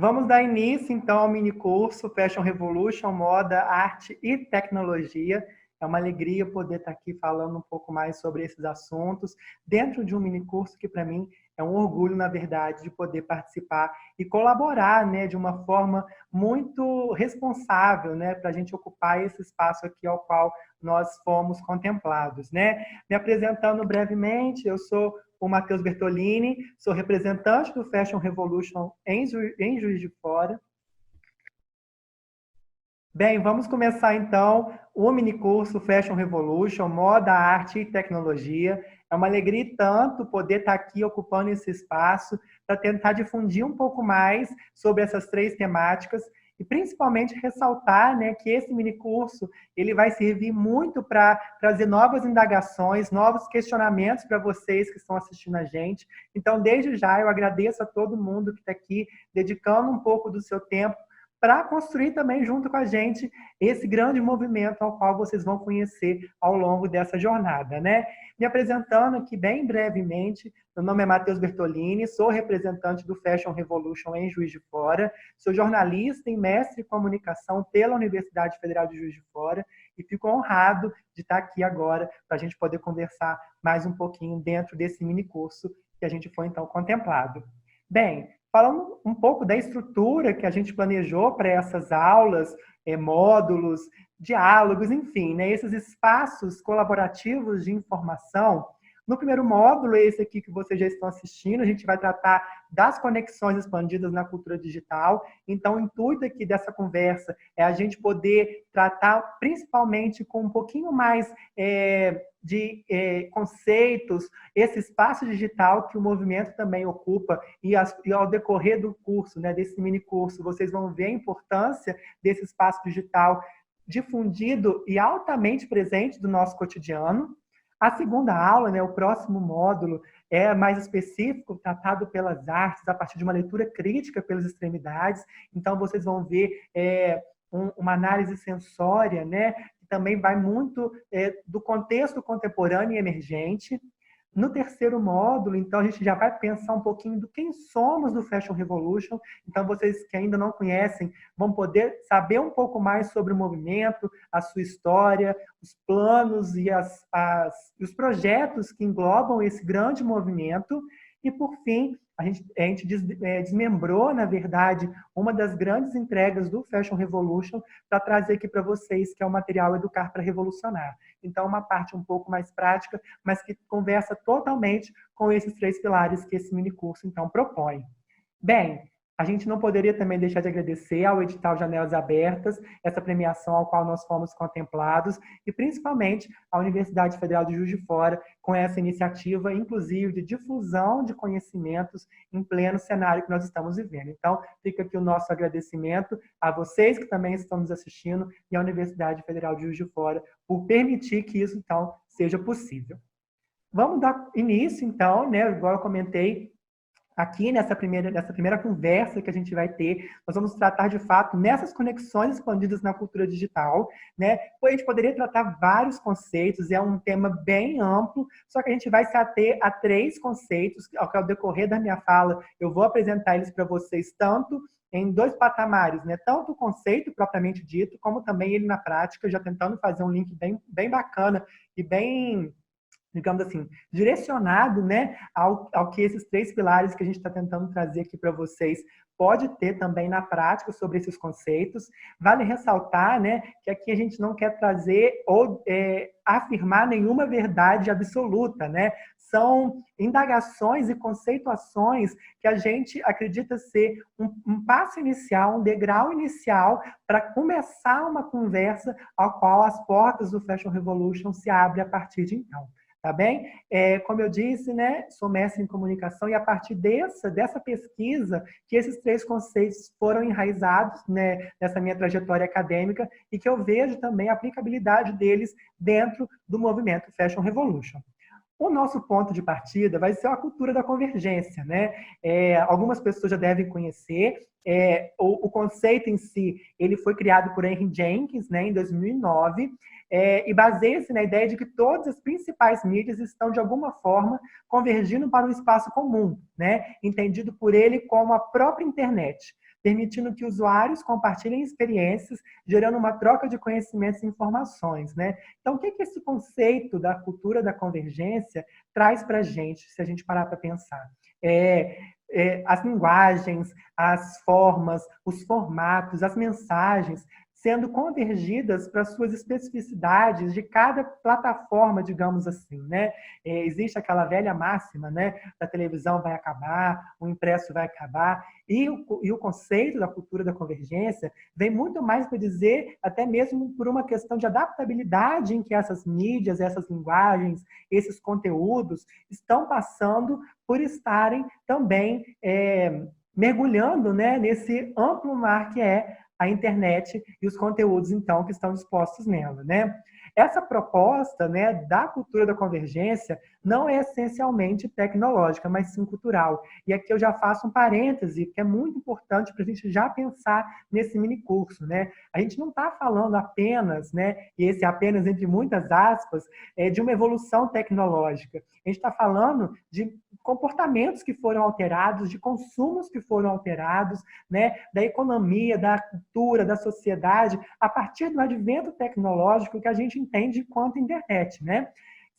Vamos dar início, então, ao mini curso Fashion Revolution, Moda, Arte e Tecnologia. É uma alegria poder estar aqui falando um pouco mais sobre esses assuntos, dentro de um mini curso que, para mim, é um orgulho, na verdade, de poder participar e colaborar, né, de uma forma muito responsável, né, para a gente ocupar esse espaço aqui ao qual nós fomos contemplados, né? Me apresentando brevemente, eu sou o Matheus Bertolini, sou representante do Fashion Revolution em Juiz de Fora. Bem, vamos começar então o minicurso Fashion Revolution, Moda, Arte e Tecnologia. É uma alegria e tanto poder estar aqui ocupando esse espaço para tentar difundir um pouco mais sobre essas três temáticas e principalmente ressaltar, né, que esse minicurso ele vai servir muito para trazer novas indagações, novos questionamentos para vocês que estão assistindo a gente. Então, desde já, eu agradeço a todo mundo que está aqui dedicando um pouco do seu tempo para construir também junto com a gente esse grande movimento ao qual vocês vão conhecer ao longo dessa jornada, né? Me apresentando aqui bem brevemente, meu nome é Matheus Bertolini, sou representante do Fashion Revolution em Juiz de Fora, sou jornalista e mestre em comunicação pela Universidade Federal de Juiz de Fora e fico honrado de estar aqui agora para a gente poder conversar mais um pouquinho dentro desse mini curso que a gente foi então contemplado. Bem, falando um pouco da estrutura que a gente planejou para essas aulas, módulos, diálogos, enfim, né, esses espaços colaborativos de informação. No primeiro módulo, esse aqui que vocês já estão assistindo, a gente vai tratar das conexões expandidas na cultura digital. Então, o intuito aqui dessa conversa é a gente poder tratar principalmente com um pouquinho mais de conceitos, esse espaço digital que o movimento também ocupa, e ao decorrer do curso, né, desse mini curso, vocês vão ver a importância desse espaço digital difundido e altamente presente do nosso cotidiano. A segunda aula, né, o próximo módulo, é mais específico, tratado pelas artes, a partir de uma leitura crítica pelas extremidades. Então, vocês vão ver uma análise sensória, né, que também vai muito do contexto contemporâneo e emergente. No terceiro módulo, então, a gente já vai pensar um pouquinho do quem somos do Fashion Revolution. Então, vocês que ainda não conhecem vão poder saber um pouco mais sobre o movimento, a sua história, os planos e os projetos que englobam esse grande movimento. E, por fim, a gente desmembrou, na verdade, uma das grandes entregas do Fashion Revolution para trazer aqui para vocês, que é o material Educar para Revolucionar. Então, uma parte um pouco mais prática, mas que conversa totalmente com esses três pilares que esse mini curso, então, propõe. Bem, a gente não poderia também deixar de agradecer ao edital Janelas Abertas, essa premiação ao qual nós fomos contemplados, e principalmente à Universidade Federal de Juiz de Fora, com essa iniciativa, inclusive, de difusão de conhecimentos em pleno cenário que nós estamos vivendo. Então, fica aqui o nosso agradecimento a vocês que também estão nos assistindo e à Universidade Federal de Juiz de Fora por permitir que isso, então, seja possível. Vamos dar início, então, né, igual eu comentei, aqui nessa primeira conversa que a gente vai ter, nós vamos tratar de fato nessas conexões expandidas na cultura digital, né? A gente poderia tratar vários conceitos, é um tema bem amplo, só que a gente vai se ater a três conceitos, ao decorrer da minha fala, eu vou apresentar eles para vocês tanto em dois patamares, né? Tanto o conceito propriamente dito, como também ele na prática, já tentando fazer um link bem bacana e bem, digamos assim, direcionado, né, ao que esses três pilares que a gente está tentando trazer aqui para vocês pode ter também na prática sobre esses conceitos. Vale ressaltar, né, que aqui a gente não quer trazer ou afirmar nenhuma verdade absoluta, né? São indagações e conceituações que a gente acredita ser um passo inicial, um degrau inicial para começar uma conversa ao qual as portas do Fashion Revolution se abrem a partir de então. Tá bem? Como eu disse, né, sou mestre em comunicação e a partir dessa pesquisa que esses três conceitos foram enraizados, né, nessa minha trajetória acadêmica e que eu vejo também a aplicabilidade deles dentro do movimento Fashion Revolution. O nosso ponto de partida vai ser a cultura da convergência, né? Algumas pessoas já devem conhecer. O conceito em si, ele foi criado por Henry Jenkins, né, em 2009, e baseia-se na ideia de que todas as principais mídias estão, de alguma forma, convergindo para um espaço comum, né, entendido por ele como a própria internet. permitindo que usuários compartilhem experiências, gerando uma troca de conhecimentos e informações, né? Então, o que esse conceito da cultura da convergência traz para a gente, se a gente parar para pensar? As linguagens, as formas, os formatos, as mensagens sendo convergidas para suas especificidades de cada plataforma, digamos assim, né? Existe aquela velha máxima, né? A televisão vai acabar, o impresso vai acabar, e o conceito da cultura da convergência vem muito mais para dizer, até mesmo por uma questão de adaptabilidade em que essas mídias, essas linguagens, esses conteúdos estão passando por estarem também mergulhando, né, nesse amplo mar que é a internet e os conteúdos, então, que estão dispostos nela, né? Essa proposta, né, da cultura da convergência não é essencialmente tecnológica, mas sim cultural. E aqui eu já faço um parêntese, que é muito importante para a gente já pensar nesse mini curso, né? A gente não está falando apenas, né, e esse apenas entre muitas aspas, de uma evolução tecnológica. A gente está falando de comportamentos que foram alterados, de consumos que foram alterados, né, da economia, da cultura, da sociedade, a partir do advento tecnológico que a gente entende quanto internet, né?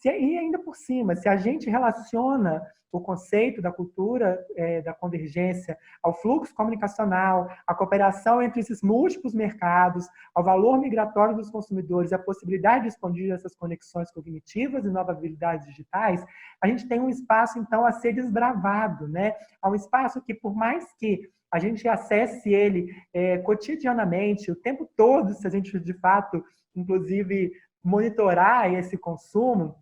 E ainda por cima, se a gente relaciona o conceito da cultura da convergência ao fluxo comunicacional, à cooperação entre esses múltiplos mercados, ao valor migratório dos consumidores, à possibilidade de expandir essas conexões cognitivas e novas habilidades digitais, a gente tem um espaço, então, a ser desbravado, né? Há um espaço que, por mais que a gente acesse ele cotidianamente, o tempo todo, se a gente, de fato, inclusive, monitorar esse consumo,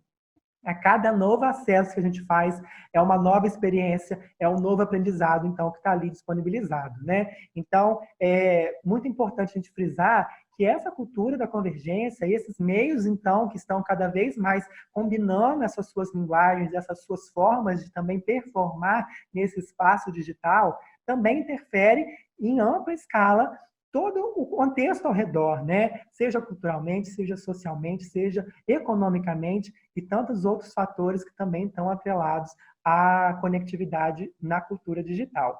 a cada novo acesso que a gente faz é uma nova experiência, é um novo aprendizado, então, que está ali disponibilizado, né? Então, é muito importante a gente frisar que essa cultura da convergência e esses meios, então, que estão cada vez mais combinando essas suas linguagens, essas suas formas de também performar nesse espaço digital, também interfere em ampla escala todo o contexto ao redor, né? Seja culturalmente, seja socialmente, seja economicamente e tantos outros fatores que também estão atrelados à conectividade na cultura digital.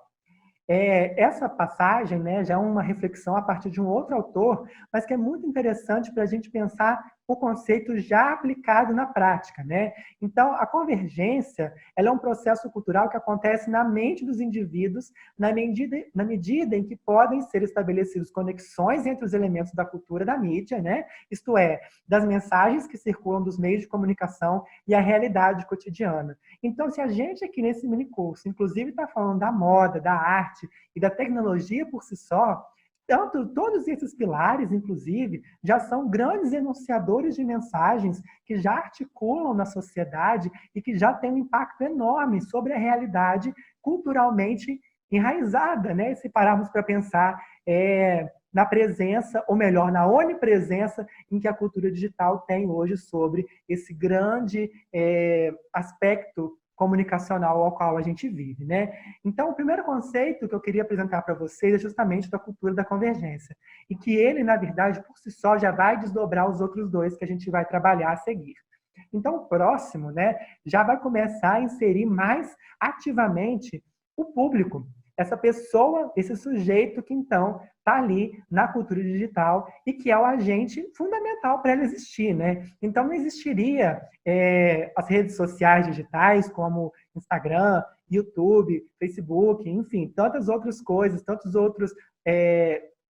Essa passagem, né, já é uma reflexão a partir de um outro autor, mas que é muito interessante para a gente pensar o conceito já aplicado na prática, né? Então, a convergência, ela é um processo cultural que acontece na mente dos indivíduos, na medida em que podem ser estabelecidas conexões entre os elementos da cultura da mídia, né? Isto é, das mensagens que circulam dos meios de comunicação e a realidade cotidiana. Então, se a gente aqui nesse minicurso, inclusive está falando da moda, da arte e da tecnologia por si só, todos esses pilares, inclusive, já são grandes enunciadores de mensagens que já articulam na sociedade e que já têm um impacto enorme sobre a realidade culturalmente enraizada, né? Se pararmos para pensar na presença, ou melhor, na onipresença em que a cultura digital tem hoje sobre esse grande aspecto comunicacional ao qual a gente vive, né? Então, o primeiro conceito que eu queria apresentar para vocês é justamente da cultura da convergência, e que ele, na verdade, por si só, já vai desdobrar os outros dois que a gente vai trabalhar a seguir. Então, o próximo, né, já vai começar a inserir mais ativamente o público, essa pessoa, esse sujeito que, então, está ali na cultura digital e que é o agente fundamental para ela existir, né? Então, não existiria as redes sociais digitais como Instagram, YouTube, Facebook, enfim, tantas outras coisas, tantos outros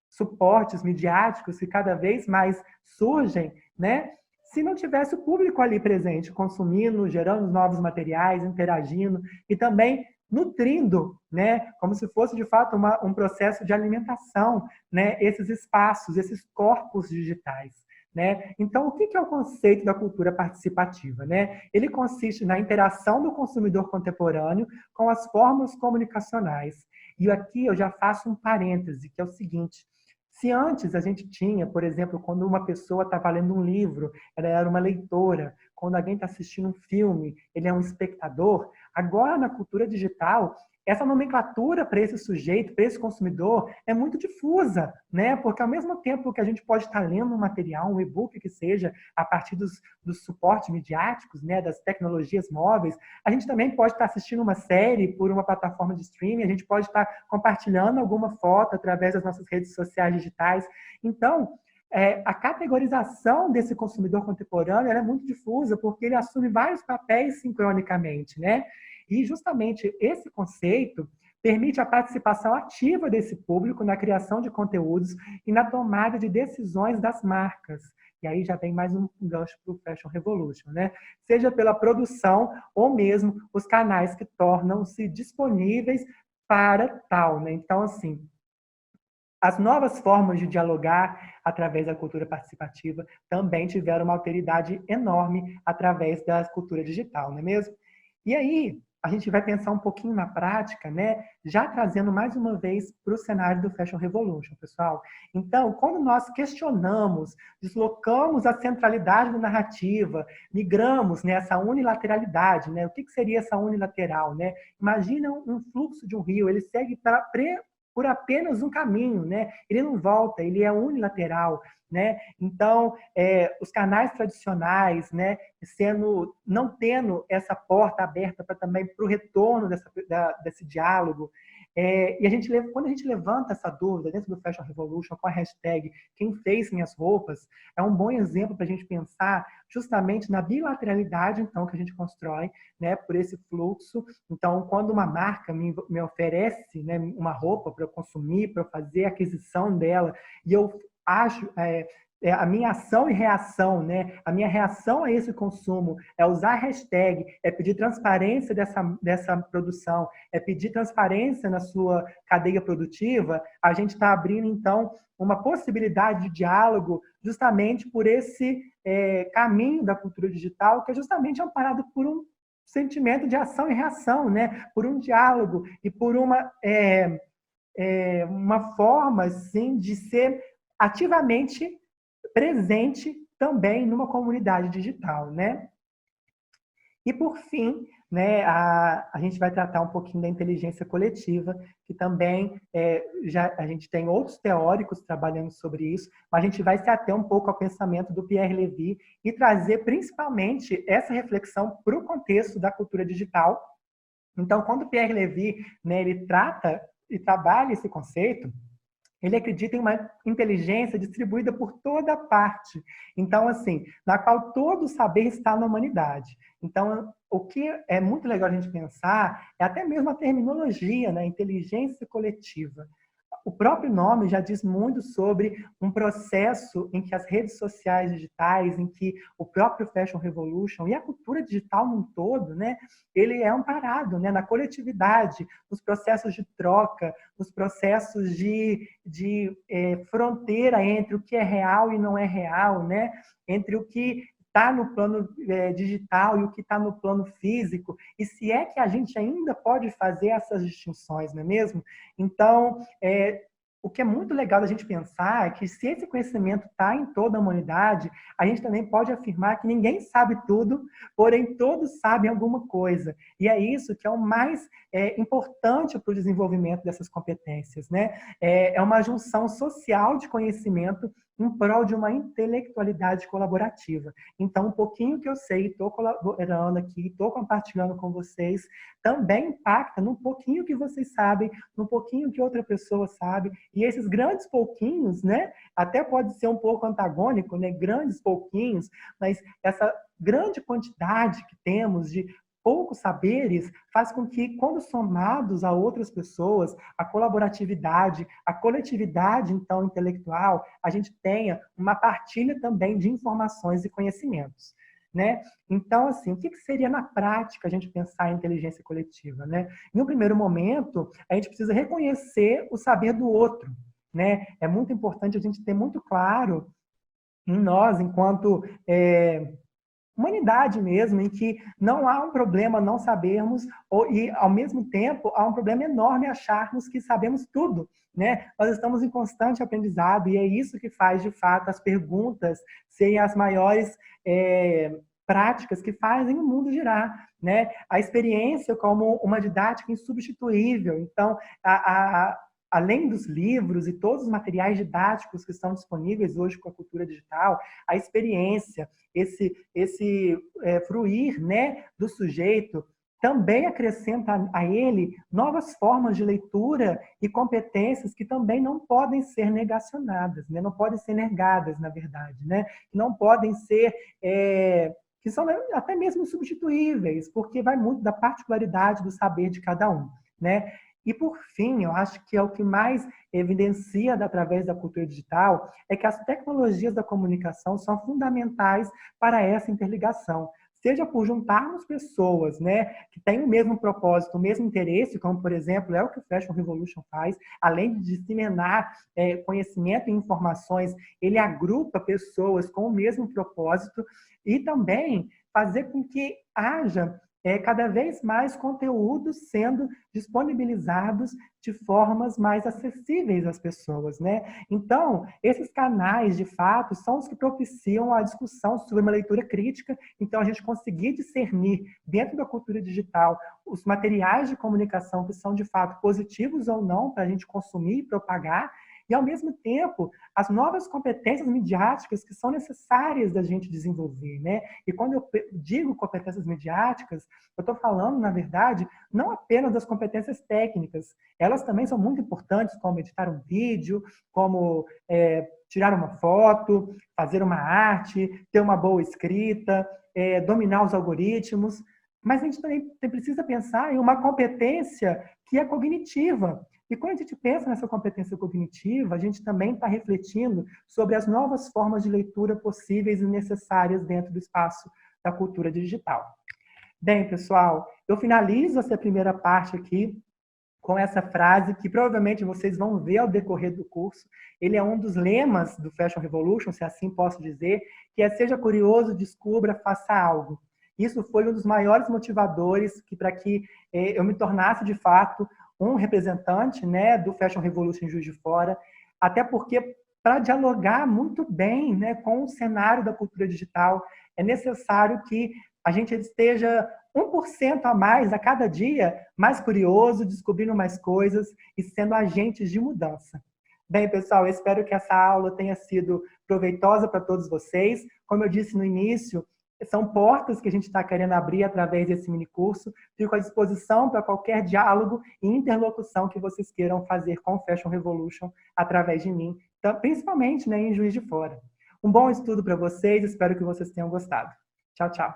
suportes midiáticos que cada vez mais surgem, né? Se não tivesse o público ali presente, consumindo, gerando novos materiais, interagindo e também nutrindo, né, como se fosse de fato um processo de alimentação, né, esses espaços, esses corpos digitais, né? Então, o que é o conceito da cultura participativa, né? Ele consiste na interação do consumidor contemporâneo com as formas comunicacionais. E aqui eu já faço um parêntese, que é o seguinte: se antes a gente tinha, por exemplo, quando uma pessoa estava lendo um livro, ela era uma leitora, quando alguém está assistindo um filme, ele é um espectador. Agora, na cultura digital, essa nomenclatura para esse sujeito, para esse consumidor, é muito difusa, né? Porque ao mesmo tempo que a gente pode estar lendo um material, um e-book que seja, a partir dos suportes midiáticos, né, das tecnologias móveis, a gente também pode estar assistindo uma série por uma plataforma de streaming, a gente pode estar compartilhando alguma foto através das nossas redes sociais digitais. Então, a categorização desse consumidor contemporâneo é muito difusa, porque ele assume vários papéis sincronicamente, né? E justamente esse conceito permite a participação ativa desse público na criação de conteúdos e na tomada de decisões das marcas. E aí já vem mais um gancho para o Fashion Revolution, né? Seja pela produção ou mesmo os canais que tornam-se disponíveis para tal, né? Então, assim, as novas formas de dialogar através da cultura participativa também tiveram uma alteridade enorme através da cultura digital, não é mesmo? E aí, a gente vai pensar um pouquinho na prática, né? Já trazendo mais uma vez para o cenário do Fashion Revolution, pessoal. Então, quando nós questionamos, deslocamos a centralidade da narrativa, migramos nessa unilateralidade, né? O que seria essa unilateral, né? Imagina um fluxo de um rio, ele segue por apenas um caminho, né? Ele não volta, ele é unilateral, né? Então, os canais tradicionais, né, não tendo essa porta aberta para também para o retorno desse diálogo. E quando a gente levanta essa dúvida dentro do Fashion Revolution com a hashtag Quem Fez Minhas Roupas, é um bom exemplo para a gente pensar justamente na bilateralidade, então, que a gente constrói, né, por esse fluxo. Então, quando uma marca me oferece, né, uma roupa para eu consumir, para eu fazer a aquisição dela, e eu acho, a minha ação e reação, né? A minha reação a esse consumo é usar a hashtag, é pedir transparência dessa produção, é pedir transparência na sua cadeia produtiva, a gente está abrindo, então, uma possibilidade de diálogo justamente por esse caminho da cultura digital, que é justamente amparado por um sentimento de ação e reação, né? Por um diálogo e por uma forma, assim, de ser ativamente presente também numa comunidade digital, né? E, por fim, né, a gente vai tratar um pouquinho da inteligência coletiva, que também a gente tem outros teóricos trabalhando sobre isso, mas a gente vai se ater um pouco ao pensamento do Pierre Levy e trazer principalmente essa reflexão para o contexto da cultura digital. Então, quando o Pierre Levy, né, ele trata e trabalha esse conceito, ele acredita em uma inteligência distribuída por toda parte. Então, assim, na qual todo o saber está na humanidade. Então, o que é muito legal a gente pensar é até mesmo a terminologia, né? Inteligência coletiva. O próprio nome já diz muito sobre um processo em que as redes sociais digitais, em que o próprio Fashion Revolution e a cultura digital num todo, né, ele é amparado, né, na coletividade, nos processos de troca, nos processos de fronteira entre o que é real e não é real, né, entre o que está no plano digital e o que está no plano físico, e se é que a gente ainda pode fazer essas distinções, não é mesmo? Então, o que é muito legal da gente pensar é que se esse conhecimento está em toda a humanidade, a gente também pode afirmar que ninguém sabe tudo, porém todos sabem alguma coisa. E é isso que é o mais importante para o desenvolvimento dessas competências, né? É uma junção social de conhecimento em prol de uma intelectualidade colaborativa. Então, um pouquinho que eu sei, estou colaborando aqui, estou compartilhando com vocês, também impacta num pouquinho que vocês sabem, num pouquinho que outra pessoa sabe, e esses grandes pouquinhos, né, até pode ser um pouco antagônico, né, grandes pouquinhos, mas essa grande quantidade que temos de poucos saberes faz com que, quando somados a outras pessoas, a colaboratividade, a coletividade, então, intelectual, a gente tenha uma partilha também de informações e conhecimentos, né? Então, assim, o que seria na prática a gente pensar em inteligência coletiva, né? Em um primeiro momento, a gente precisa reconhecer o saber do outro, né? É muito importante a gente ter muito claro em nós, enquanto humanidade mesmo, em que não há um problema não sabermos, e, ao mesmo tempo, há um problema enorme acharmos que sabemos tudo, né? Nós estamos em constante aprendizado, e é isso que faz, de fato, as perguntas serem as maiores práticas que fazem o mundo girar, né? A experiência como uma didática insubstituível. Então, além dos livros e todos os materiais didáticos que estão disponíveis hoje com a cultura digital, a experiência, esse fruir, né, do sujeito, também acrescenta a ele novas formas de leitura e competências que também não podem ser negacionadas, né? Não podem ser negadas, na verdade, né? Não podem ser, que são até mesmo substituíveis, porque vai muito da particularidade do saber de cada um, né? E, por fim, eu acho que é o que mais evidencia através da cultura digital é que as tecnologias da comunicação são fundamentais para essa interligação. Seja por juntarmos pessoas, né, que têm o mesmo propósito, o mesmo interesse, como, por exemplo, é o que o Fashion Revolution faz, além de disseminar conhecimento e informações, ele agrupa pessoas com o mesmo propósito e também fazer com que haja cada vez mais conteúdos sendo disponibilizados de formas mais acessíveis às pessoas, né? Então, esses canais, de fato, são os que propiciam a discussão sobre uma leitura crítica. Então, a gente conseguir discernir, dentro da cultura digital, os materiais de comunicação que são, de fato, positivos ou não para a gente consumir e propagar, e, ao mesmo tempo, as novas competências midiáticas que são necessárias da gente desenvolver, né? E quando eu digo competências midiáticas, eu estou falando, na verdade, não apenas das competências técnicas, elas também são muito importantes, como editar um vídeo, como tirar uma foto, fazer uma arte, ter uma boa escrita, dominar os algoritmos, mas a gente também precisa pensar em uma competência que é cognitiva. E quando a gente pensa nessa competência cognitiva, a gente também está refletindo sobre as novas formas de leitura possíveis e necessárias dentro do espaço da cultura digital. Bem, pessoal, eu finalizo essa primeira parte aqui com essa frase que provavelmente vocês vão ver ao decorrer do curso. Ele é um dos lemas do Fashion Revolution, se assim posso dizer, que é: seja curioso, descubra, faça algo. Isso foi um dos maiores motivadores para que eu me tornasse, de fato, um representante, né, do Fashion Revolution em Juiz de Fora, até porque, para dialogar muito bem, né, com o cenário da cultura digital, é necessário que a gente esteja 1% a mais a cada dia, mais curioso, descobrindo mais coisas e sendo agentes de mudança. Bem, pessoal, eu espero que essa aula tenha sido proveitosa para todos vocês. Como eu disse no início, são portas que a gente está querendo abrir através desse minicurso. Fico à disposição para qualquer diálogo e interlocução que vocês queiram fazer com o Fashion Revolution através de mim, então, principalmente, né, em Juiz de Fora. Um bom estudo para vocês, espero que vocês tenham gostado. Tchau, tchau.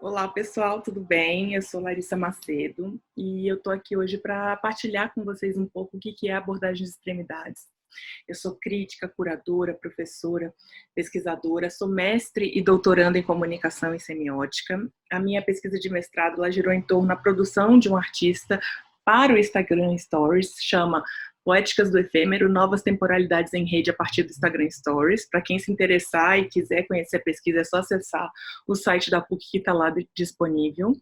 Olá, pessoal, tudo bem? Eu sou Larissa Macedo e eu estou aqui hoje para partilhar com vocês um pouco o que é a abordagem de extremidades. Eu sou crítica, curadora, professora, pesquisadora, sou mestre e doutoranda em comunicação e semiótica. A minha pesquisa de mestrado ela girou em torno da produção de um artista para o Instagram Stories, chama Poéticas do Efêmero, Novas Temporalidades em Rede a partir do Instagram Stories. Para quem se interessar e quiser conhecer a pesquisa, é só acessar o site da PUC que está lá disponível.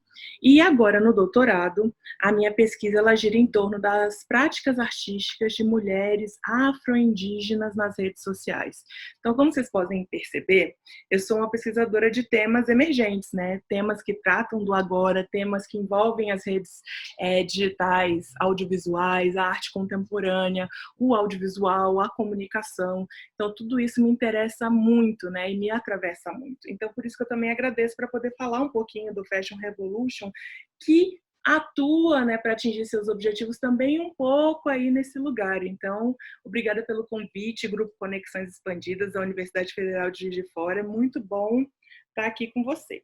E agora, no doutorado, a minha pesquisa ela gira em torno das práticas artísticas de mulheres afro-indígenas nas redes sociais. Então, como vocês podem perceber, eu sou uma pesquisadora de temas emergentes, né? Temas que tratam do agora, temas que envolvem as redes digitais, audiovisuais, a arte contemporânea, o audiovisual, a comunicação. Então, tudo isso me interessa muito, né? E me atravessa muito. Então, por isso que eu também agradeço para poder falar um pouquinho do Fashion Revolution, que atua, né, para atingir seus objetivos também um pouco aí nesse lugar. Então, obrigada pelo convite, Grupo Conexões Expandidas da Universidade Federal de Juiz de Fora. É muito bom estar aqui com vocês.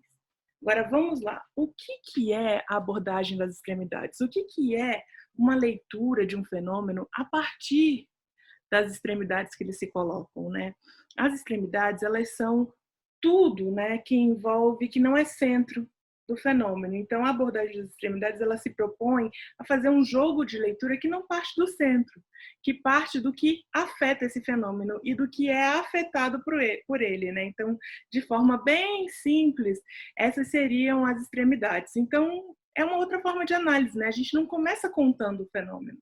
Agora, vamos lá. O que é a abordagem das extremidades? O que é uma leitura de um fenômeno a partir das extremidades que eles se colocam, né? As extremidades, elas são tudo, né, que envolve, que não é centro do fenômeno. Então, a abordagem das extremidades, ela se propõe a fazer um jogo de leitura que não parte do centro, que parte do que afeta esse fenômeno e do que é afetado por ele, né? Então, de forma bem simples, essas seriam as extremidades. Então, é uma outra forma de análise, né? A gente não começa contando o fenômeno.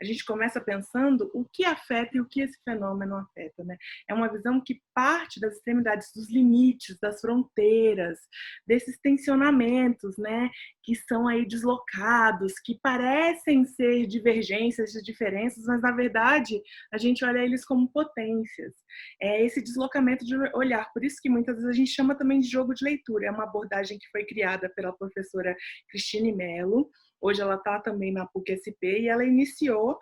A gente começa pensando o que afeta e o que esse fenômeno afeta, né? É uma visão que parte das extremidades, dos limites, das fronteiras, desses tensionamentos, né? Que são aí deslocados, que parecem ser divergências, diferenças, mas na verdade a gente olha eles como potências. É esse deslocamento de olhar. Por isso que muitas vezes a gente chama também de jogo de leitura. É uma abordagem que foi criada pela professora Cristine Mello. Hoje ela está também na PUC-SP e ela iniciou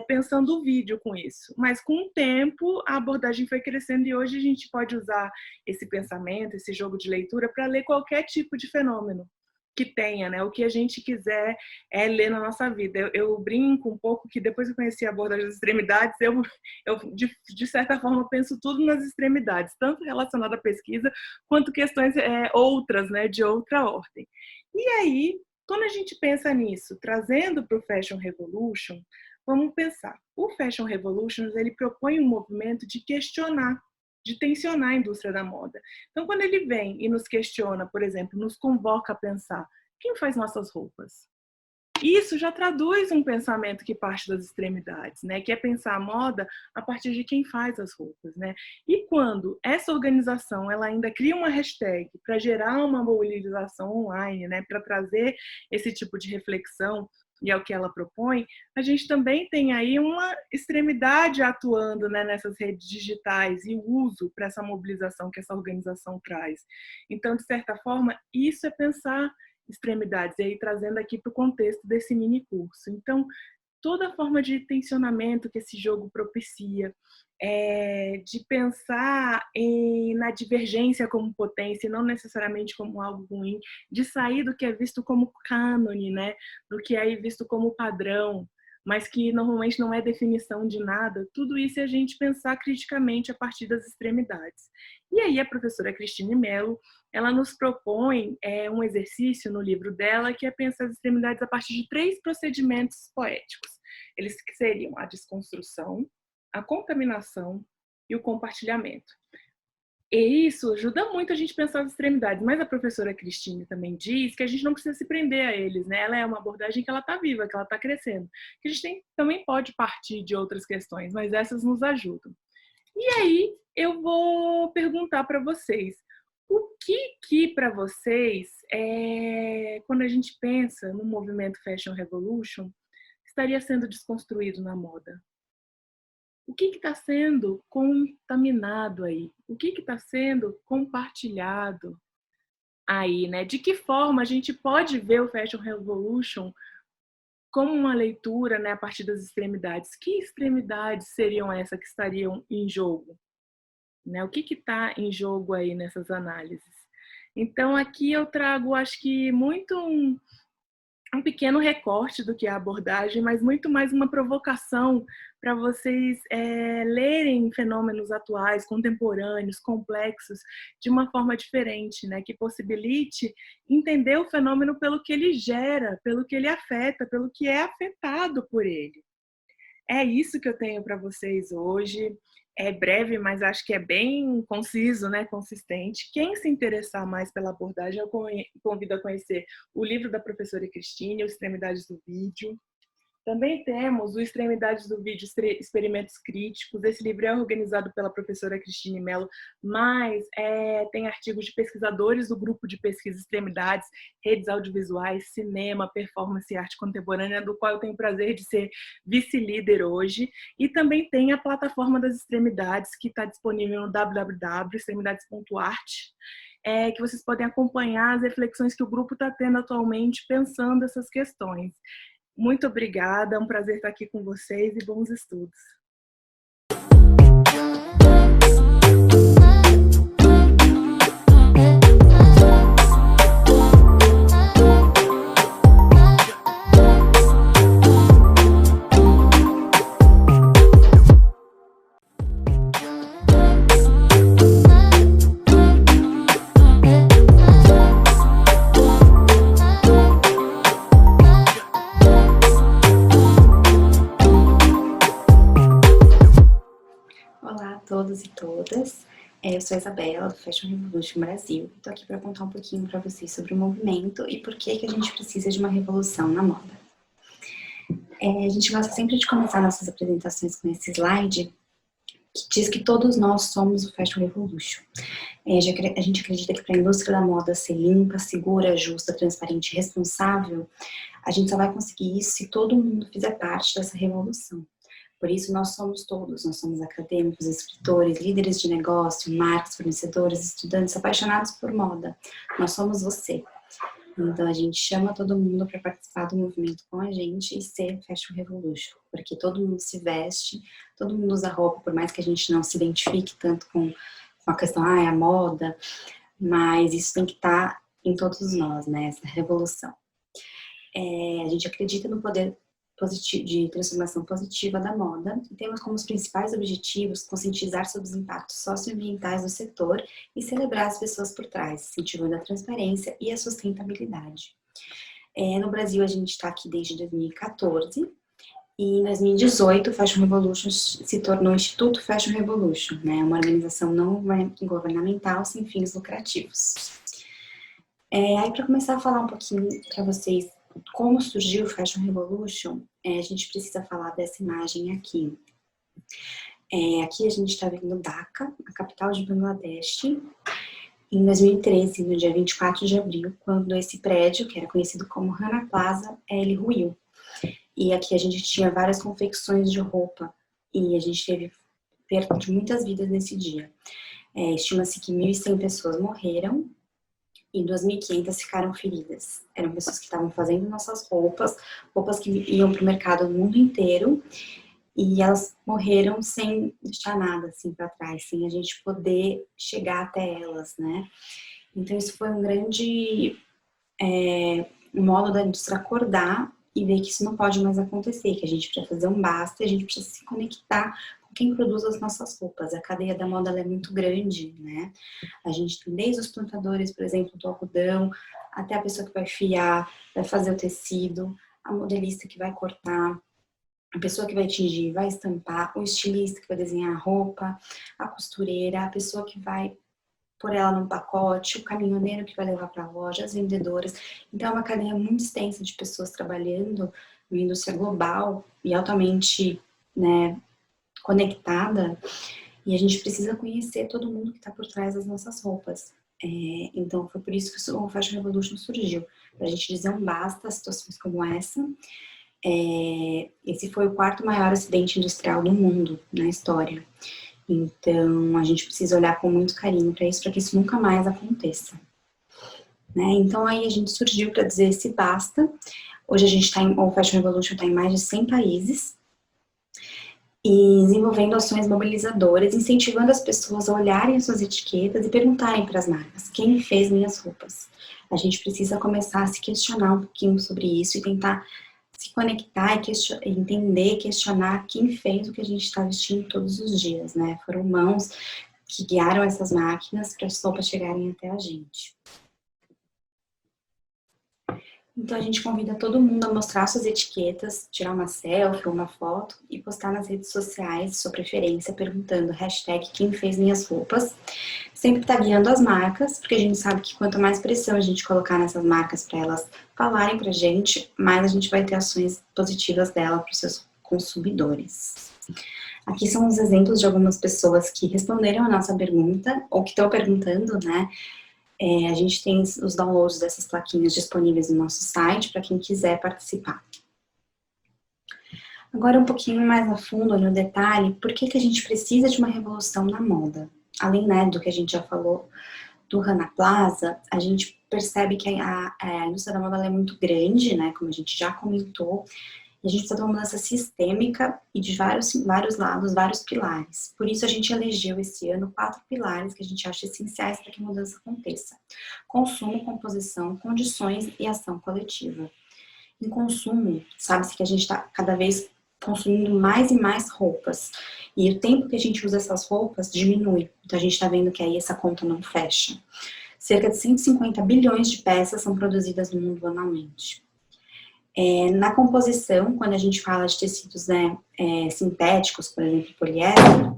pensando o vídeo com isso. Mas com o tempo a abordagem foi crescendo e hoje a gente pode usar esse pensamento, esse jogo de leitura para ler qualquer tipo de fenômeno que tenha, né? O que a gente quiser ler na nossa vida. Eu brinco um pouco que depois que eu conheci a abordagem das extremidades, eu de certa forma penso tudo nas extremidades, tanto relacionado à pesquisa quanto questões outras, né, de outra ordem. E aí, quando a gente pensa nisso, trazendo para o Fashion Revolution, vamos pensar. O Fashion Revolution, ele propõe um movimento de questionar, de tensionar a indústria da moda. Então, quando ele vem e nos questiona, por exemplo, nos convoca a pensar, quem faz nossas roupas? Isso já traduz um pensamento que parte das extremidades, né? Que é pensar a moda a partir de quem faz as roupas, né? E quando essa organização ela ainda cria uma hashtag para gerar uma mobilização online, né? Para trazer esse tipo de reflexão, e é o que ela propõe, a gente também tem aí uma extremidade atuando, né, nessas redes digitais e o uso para essa mobilização que essa organização traz. Então, de certa forma, isso é pensar extremidades, e aí trazendo aqui para o contexto desse mini curso. Então, toda a forma de tensionamento que esse jogo propicia, de pensar na divergência como potência, e não necessariamente como algo ruim, de sair do que é visto como cânone, né? Do que é visto como padrão, mas que normalmente não é definição de nada, tudo isso é a gente pensar criticamente a partir das extremidades. E aí a professora Cristine Mello, ela nos propõe um exercício no livro dela, que é pensar as extremidades a partir de 3 procedimentos poéticos. Eles seriam a desconstrução, a contaminação e o compartilhamento. E isso ajuda muito a gente pensar as extremidades, mas a professora Cristine também diz que a gente não precisa se prender a eles, né? Ela é uma abordagem que ela está viva, que ela está crescendo. Que a gente também pode partir de outras questões, mas essas nos ajudam. E aí eu vou perguntar para vocês, o que para vocês, quando a gente pensa no movimento Fashion Revolution, estaria sendo desconstruído na moda? O que está sendo contaminado aí? O que está sendo compartilhado aí, né? De que forma a gente pode ver o Fashion Revolution como uma leitura, né, a partir das extremidades? Que extremidades seriam essas que estariam em jogo? Né? O que está em jogo aí nessas análises? Então, aqui eu trago, acho que muito um pequeno recorte do que é a abordagem, mas muito mais uma provocação para vocês lerem fenômenos atuais, contemporâneos, complexos, de uma forma diferente, né? Que possibilite entender o fenômeno pelo que ele gera, pelo que ele afeta, pelo que é afetado por ele. É isso que eu tenho para vocês hoje. É breve, mas acho que é bem conciso, né? Consistente. Quem se interessar mais pela abordagem, eu convido a conhecer o livro da professora Cristine, Extremidades do Vídeo. Também temos o Extremidades do Vídeo, Experimentos Críticos. Esse livro é organizado pela professora Cristine Mello, mas tem artigos de pesquisadores do grupo de pesquisa Extremidades, redes audiovisuais, cinema, performance e arte contemporânea, do qual eu tenho o prazer de ser vice-líder hoje. E também tem a plataforma das extremidades, que está disponível no www.extremidades.art, que vocês podem acompanhar as reflexões que o grupo está tendo atualmente, pensando essas questões. Muito obrigada, é um prazer estar aqui com vocês e bons estudos. Olá a todos e todas. Eu sou a Isabela, do Fashion Revolution Brasil. Estou aqui para contar um pouquinho para vocês sobre o movimento e por que a gente precisa de uma revolução na moda. A gente gosta sempre de começar nossas apresentações com esse slide que diz que todos nós somos o Fashion Revolution. A gente acredita que para a indústria da moda ser limpa, segura, justa, transparente e responsável, a gente só vai conseguir isso se todo mundo fizer parte dessa revolução. Por isso, nós somos todos, nós somos acadêmicos, escritores, líderes de negócio, marcas, fornecedores, estudantes, apaixonados por moda. Nós somos você. Então, a gente chama todo mundo para participar do movimento com a gente e ser Fashion Revolution, porque todo mundo se veste, todo mundo usa roupa, por mais que a gente não se identifique tanto com a questão, a moda, mas isso tem que estar em todos nós, né, essa revolução. A gente acredita no poder de transformação positiva da moda e temos como os principais objetivos conscientizar sobre os impactos socioambientais do setor e celebrar as pessoas por trás, incentivando a transparência e a sustentabilidade. No Brasil, a gente está aqui desde 2014 e em 2018 o Fashion Revolution se tornou o Instituto Fashion Revolution, né, uma organização não governamental sem fins lucrativos. Aí, para começar a falar um pouquinho para vocês como surgiu o Fashion Revolution, a gente precisa falar dessa imagem aqui. Aqui a gente está vendo Dhaka, a capital de Bangladesh, em 2013, no dia 24 de abril, quando esse prédio, que era conhecido como Rana Plaza, ele ruiu. E aqui a gente tinha várias confecções de roupa e a gente teve perda de muitas vidas nesse dia. Estima-se que 1.100 pessoas morreram e 2.500 ficaram feridas. Eram pessoas que estavam fazendo nossas roupas que iam para o mercado do mundo inteiro, e elas morreram sem deixar nada assim para trás, sem a gente poder chegar até elas, né? Então isso foi um grande modo da indústria acordar e ver que isso não pode mais acontecer, que a gente precisa fazer um basta e a gente precisa se conectar com quem produz as nossas roupas. A cadeia da moda é muito grande, né? A gente tem desde os plantadores, por exemplo, do algodão, até a pessoa que vai fiar, vai fazer o tecido, a modelista que vai cortar, a pessoa que vai tingir, vai estampar, o estilista que vai desenhar a roupa, a costureira, a pessoa que vai pôr ela num pacote, o caminhoneiro que vai levar para a loja, as vendedoras. Então, é uma cadeia muito extensa de pessoas trabalhando numa indústria global e altamente, né, conectada, e a gente precisa conhecer todo mundo que está por trás das nossas roupas. Então, foi por isso que o Fashion Revolution surgiu, para a gente dizer um basta a situações como essa. Esse foi o 4º maior acidente industrial do mundo na história. Então, a gente precisa olhar com muito carinho para isso, para que isso nunca mais aconteça. Né? Então, aí a gente surgiu para dizer esse basta. Hoje a gente o Fashion Revolution está em mais de 100 países, e desenvolvendo ações mobilizadoras, incentivando as pessoas a olharem as suas etiquetas e perguntarem para as marcas, quem fez minhas roupas? A gente precisa começar a se questionar um pouquinho sobre isso e tentar se conectar e entender, questionar quem fez o que a gente está vestindo todos os dias, né? Foram mãos que guiaram essas máquinas para as roupas chegarem até a gente. Então, a gente convida todo mundo a mostrar suas etiquetas, tirar uma selfie ou uma foto e postar nas redes sociais sua preferência, perguntando hashtag quem fez minhas roupas. Sempre tagueando as marcas, porque a gente sabe que quanto mais pressão a gente colocar nessas marcas para elas falarem pra gente, mais a gente vai ter ações positivas dela para os seus consumidores. Aqui são os exemplos de algumas pessoas que responderam a nossa pergunta, ou que estão perguntando, né? A gente tem os downloads dessas plaquinhas disponíveis no nosso site para quem quiser participar. Agora um pouquinho mais a fundo, no detalhe, por que a gente precisa de uma revolução na moda? Além, né, do que a gente já falou do Rana Plaza, a gente percebe que a indústria da moda é muito grande, né, como a gente já comentou, e a gente precisa de uma mudança sistêmica e de vários lados, vários pilares. Por isso a gente elegeu esse ano 4 pilares que a gente acha essenciais para que a mudança aconteça: consumo, composição, condições e ação coletiva. Em consumo, sabe-se que a gente está cada vez consumindo mais e mais roupas. E o tempo que a gente usa essas roupas diminui. Então a gente está vendo que aí essa conta não fecha. Cerca de 150 bilhões de peças são produzidas no mundo anualmente. Na composição, quando a gente fala de tecidos, né, sintéticos, por exemplo, poliéster,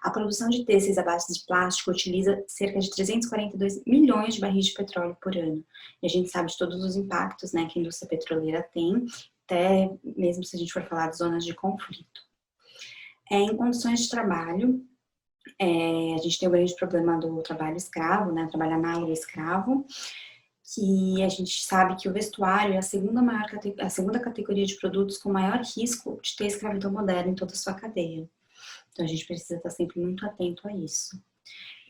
A produção de têxteis à base de plástico utiliza cerca de 342 milhões de barris de petróleo por ano. E a gente sabe de todos os impactos, né, que a indústria petroleira tem, até mesmo se a gente for falar de zonas de conflito. Em condições de trabalho, a gente tem o grande problema do trabalho escravo, né, trabalho análogo escravo, que a gente sabe que o vestuário é a segunda categoria de produtos com maior risco de ter escravidão moderna em toda a sua cadeia. Então, a gente precisa estar sempre muito atento a isso.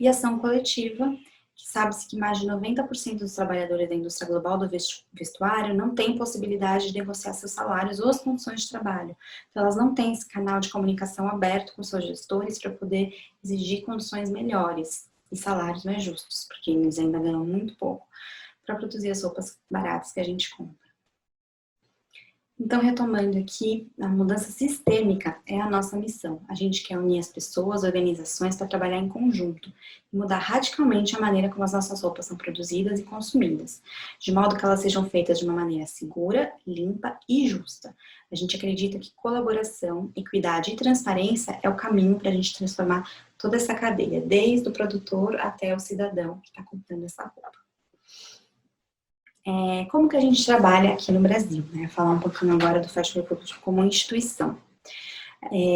E ação coletiva, que sabe-se que mais de 90% dos trabalhadores da indústria global do vestuário não têm possibilidade de negociar seus salários ou as condições de trabalho. Então, elas não têm esse canal de comunicação aberto com seus gestores para poder exigir condições melhores e salários mais justos, porque eles ainda ganham muito pouco para produzir as roupas baratas que a gente compra. Então, retomando aqui, a mudança sistêmica é a nossa missão. A gente quer unir as pessoas, organizações para trabalhar em conjunto e mudar radicalmente a maneira como as nossas roupas são produzidas e consumidas, de modo que elas sejam feitas de uma maneira segura, limpa e justa. A gente acredita que colaboração, equidade e transparência é o caminho para a gente transformar toda essa cadeia, desde o produtor até o cidadão que está comprando essa roupa. Como que a gente trabalha aqui no Brasil, né? Falar um pouquinho agora do Fashion Revolution como instituição.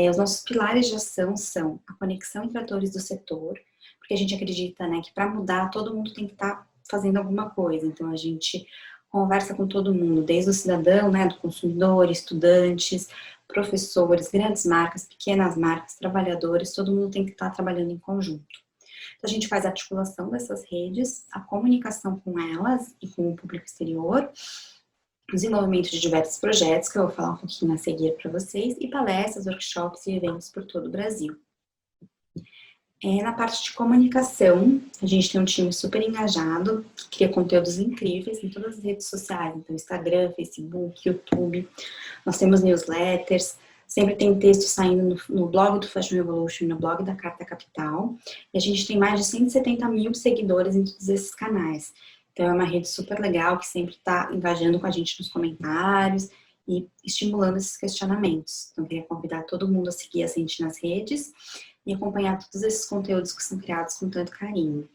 Os nossos pilares de ação são a conexão entre atores do setor, porque a gente acredita, né, que para mudar todo mundo tem que estar fazendo alguma coisa. Então a gente conversa com todo mundo, desde o cidadão, né, do consumidor, estudantes, professores, grandes marcas, pequenas marcas, trabalhadores, todo mundo tem que estar trabalhando em conjunto. Então, a gente faz a articulação dessas redes, a comunicação com elas e com o público exterior, desenvolvimento de diversos projetos, que eu vou falar um pouquinho a seguir para vocês, e palestras, workshops e eventos por todo o Brasil. Na parte de comunicação, a gente tem um time super engajado, que cria conteúdos incríveis em todas as redes sociais, então Instagram, Facebook, YouTube, nós temos newsletters, sempre tem texto saindo no blog do Fashion Revolution, no blog da Carta Capital. E a gente tem mais de 170 mil seguidores em todos esses canais. Então é uma rede super legal que sempre está engajando com a gente nos comentários e estimulando esses questionamentos. Então eu queria convidar todo mundo a seguir a gente nas redes e acompanhar todos esses conteúdos que são criados com tanto carinho.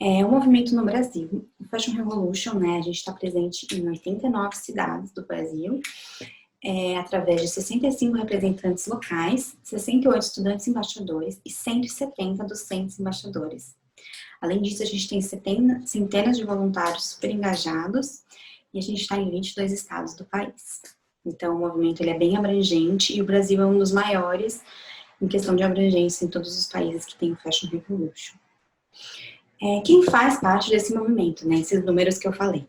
O movimento no Brasil, o Fashion Revolution, né, a gente está presente em 89 cidades do Brasil, através de 65 representantes locais, 68 estudantes embaixadores e 170 docentes embaixadores. Além disso, a gente tem centenas de voluntários super engajados e a gente está em 22 estados do país. Então, o movimento ele é bem abrangente e o Brasil é um dos maiores em questão de abrangência em todos os países que tem o Fashion Revolution. Quem faz parte desse movimento, né? Esses números que eu falei.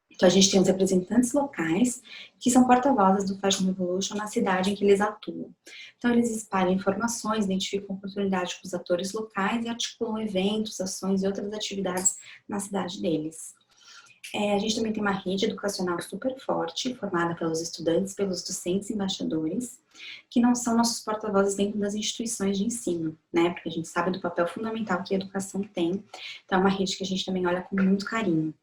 Então, a gente tem os representantes locais, que são porta-vozes do Fashion Revolution na cidade em que eles atuam. Então, eles espalham informações, identificam oportunidades com os atores locais e articulam eventos, ações e outras atividades na cidade deles. A gente também tem uma rede educacional super forte, formada pelos estudantes, pelos docentes e embaixadores, que não são nossos porta-vozes dentro das instituições de ensino, né? Porque a gente sabe do papel fundamental que a educação tem. Então, é uma rede que a gente também olha com muito carinho.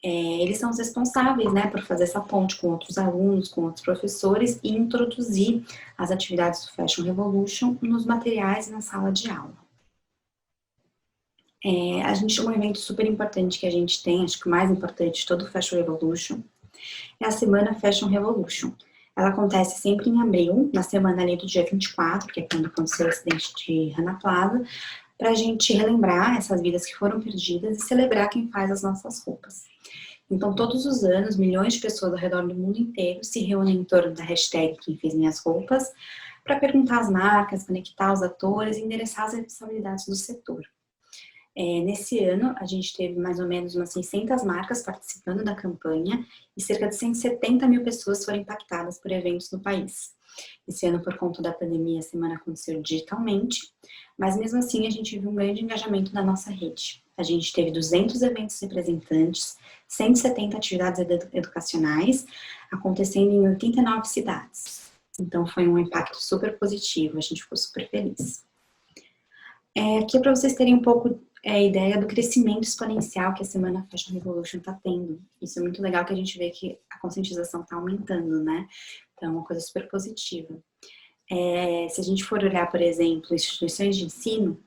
Eles são os responsáveis, né, por fazer essa ponte com outros alunos, com outros professores e introduzir as atividades do Fashion Revolution nos materiais e na sala de aula. A gente, um evento super importante que a gente tem, acho que o mais importante de todo o Fashion Revolution, é a Semana Fashion Revolution. Ela acontece sempre em abril, na semana ali do dia 24, que é quando aconteceu o acidente de Rana Plaza, para a gente relembrar essas vidas que foram perdidas e celebrar quem faz as nossas roupas. Então, todos os anos, milhões de pessoas ao redor do mundo inteiro se reúnem em torno da hashtag Quem Fez Minhas Roupas para perguntar às marcas, conectar os atores e endereçar as responsabilidades do setor. Nesse ano, a gente teve mais ou menos umas 600 marcas participando da campanha e cerca de 170 mil pessoas foram impactadas por eventos no país. Esse ano, por conta da pandemia, a semana aconteceu digitalmente, mas mesmo assim a gente viu um grande engajamento da nossa rede. A gente teve 200 eventos representantes, 170 atividades educacionais, acontecendo em 89 cidades. Então foi um impacto super positivo, a gente ficou super feliz. Aqui é para vocês terem um pouco a ideia do crescimento exponencial que a Semana Fashion Revolution está tendo. Isso é muito legal que a gente vê que a conscientização está aumentando, né? Então é uma coisa super positiva. Se a gente for olhar, por exemplo, instituições de ensino,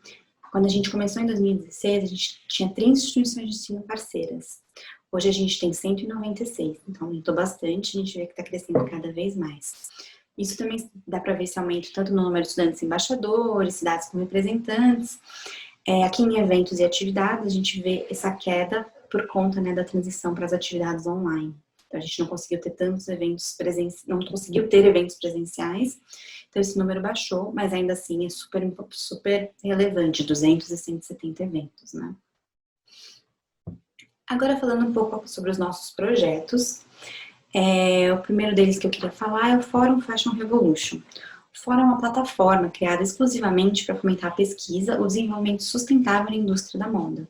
quando a gente começou em 2016, a gente tinha 30 instituições de ensino parceiras. Hoje a gente tem 196, então aumentou bastante, a gente vê que está crescendo cada vez mais. Isso também dá para ver esse aumento tanto no número de estudantes embaixadores, cidades com representantes. Aqui em eventos e atividades, a gente vê essa queda por conta, né, da transição para as atividades online. Então, a gente não conseguiu ter tantos eventos não conseguiu ter eventos presenciais, então esse número baixou, mas ainda assim é super relevante, 200 e 170 eventos, né? Agora falando um pouco sobre os nossos projetos, o primeiro deles que eu queria falar é o Fórum Fashion Revolution. O Fórum é uma plataforma criada exclusivamente para fomentar a pesquisa, o desenvolvimento sustentável na indústria da moda.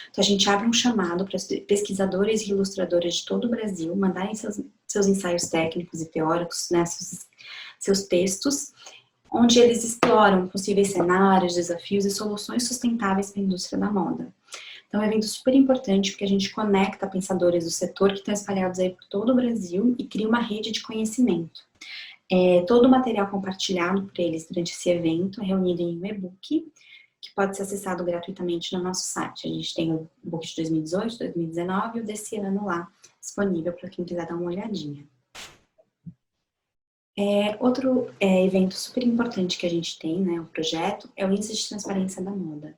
Então, a gente abre um chamado para pesquisadores e ilustradores de todo o Brasil mandarem seus ensaios técnicos e teóricos, né, seus textos, onde eles exploram possíveis cenários, desafios e soluções sustentáveis para a indústria da moda. Então, é um evento super importante porque a gente conecta pensadores do setor que estão espalhados aí por todo o Brasil e cria uma rede de conhecimento. Todo o material compartilhado por eles durante esse evento é reunido em um e-book, que pode ser acessado gratuitamente no nosso site. A gente tem o e-book de 2018, 2019 e o desse ano lá, disponível para quem quiser dar uma olhadinha. Outro evento super importante que a gente tem, né, o projeto, é o Índice de Transparência da Moda.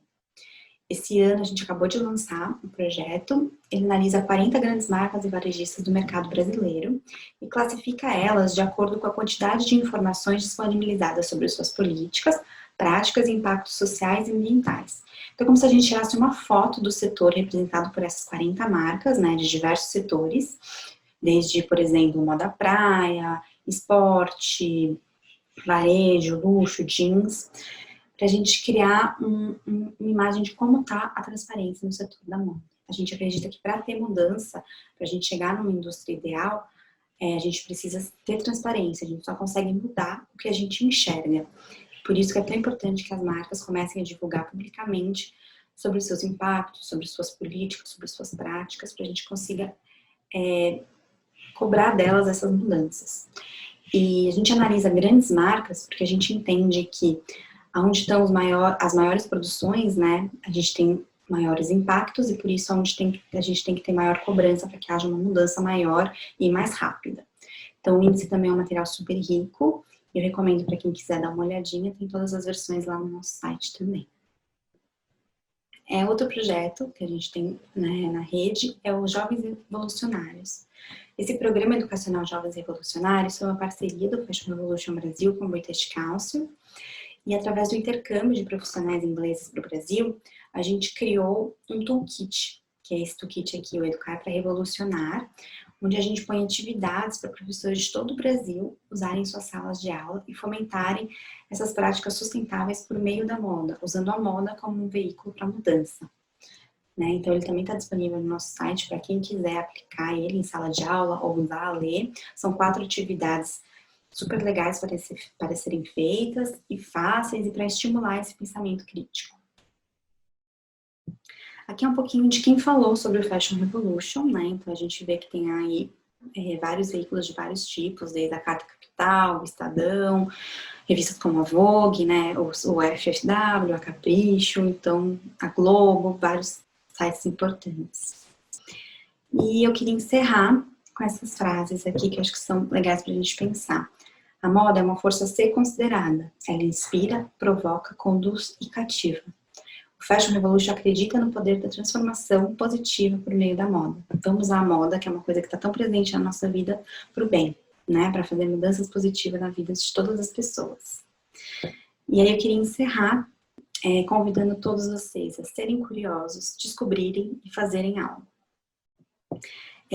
Esse ano a gente acabou de lançar um projeto, ele analisa 40 grandes marcas e varejistas do mercado brasileiro e classifica elas de acordo com a quantidade de informações disponibilizadas sobre suas políticas, práticas e impactos sociais e ambientais. Então, como se a gente tirasse uma foto do setor representado por essas 40 marcas, né, de diversos setores, desde, por exemplo, moda praia, esporte, varejo, luxo, jeans, para a gente criar uma imagem de como está a transparência no setor da moda. A gente acredita que para ter mudança, para a gente chegar numa indústria ideal, a gente precisa ter transparência, a gente só consegue mudar o que a gente enxerga. Por isso que é tão importante que as marcas comecem a divulgar publicamente sobre os seus impactos, sobre suas políticas, sobre suas práticas, para a gente consiga cobrar delas essas mudanças. E a gente analisa grandes marcas porque a gente entende que onde estão as maiores produções, né, a gente tem maiores impactos e por isso a gente tem que ter maior cobrança para que haja uma mudança maior e mais rápida. Então o índice também é um material super rico, eu recomendo para quem quiser dar uma olhadinha, tem todas as versões lá no nosso site também. Outro projeto que a gente tem, né, na rede é o Jovens Revolucionários. Esse programa educacional Jovens Revolucionários foi uma parceria do Fashion Revolution Brasil com o British Council. E através do intercâmbio de profissionais ingleses para o Brasil, a gente criou um toolkit, que é esse toolkit aqui, o Educar para Revolucionar, onde a gente põe atividades para professores de todo o Brasil usarem suas salas de aula e fomentarem essas práticas sustentáveis por meio da moda, usando a moda como um veículo para mudança. Né? Então, ele também está disponível no nosso site para quem quiser aplicar ele em sala de aula ou usar a ler. São 4 atividades super legais para serem feitas e fáceis e para estimular esse pensamento crítico. Aqui é um pouquinho de quem falou sobre o Fashion Revolution, né? Então a gente vê que tem aí vários veículos de vários tipos, desde a Carta Capital, o Estadão, revistas como a Vogue, né? O FFW, a Capricho, então a Globo, vários sites importantes. E eu queria encerrar com essas frases aqui que eu acho que são legais para a gente pensar. A moda é uma força a ser considerada. Ela inspira, provoca, conduz e cativa. O Fashion Revolution acredita no poder da transformação positiva por meio da moda. Vamos usar a moda, que é uma coisa que está tão presente na nossa vida, para o bem, né? Para fazer mudanças positivas na vida de todas as pessoas. E aí eu queria encerrar convidando todos vocês a serem curiosos, descobrirem e fazerem algo.